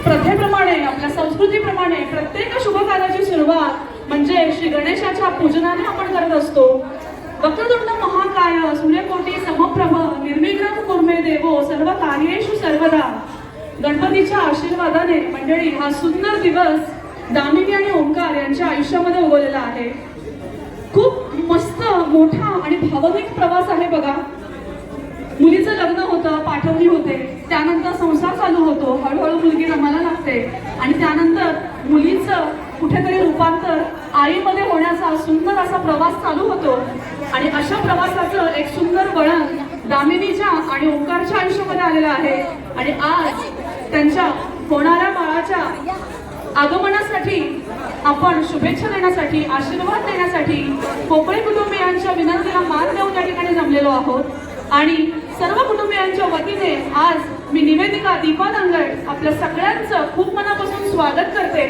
प्रथेप्रमाणे आपल्या संस्कृतीप्रमाणे प्रत्येक शुभ कार्याची सुरुवात म्हणजे श्री गणेशाच्या पूजनाने आपण करत असतो। वक्रतुंड महाकाय सूर्यकोटी समप्रभ निर्विघ्नं कुर्मे देवो सर्व कार्येषु सर्वदा। गणपतीच्या आशीर्वादाने मंडळी हा सुंदर दिवस दामिनी आणि ओंकार यांच्या आयुष्यामध्ये उगवलेला आहे। खूप मस्त मोठा आणि भावनिक प्रवास आहे बघा। मुलीचं लग्न होतं, पाठवणी होते, त्यानंतर संसार चालू होतो, हळूहळू मुलगी रमायला लागते आणि त्यानंतर मुलीचं कुठेतरी रूपांतर आईमध्ये होण्याचा सुंदर असा प्रवास चालू होतो। आणि अशा प्रवासाचं एक सुंदर वळण दामिनीच्या आणि ओंकारच्या आयुष्यामध्ये आलेलं आहे। आणि आज त्यांच्या होणाऱ्या बाळाच्या आगमनासाठी आपण शुभेच्छा देण्यासाठी, आशीर्वाद देण्यासाठी कोकणी कुटुंबियांच्या विनंतीला मान देऊन त्या ठिकाणी जमलेलो आहोत। आणि सर्व कुटुंबियांच्या वतीने आज मी निवेदिका दीपा दांगड आपल्या सगळ्यांचं खूप मनापासून स्वागत करते।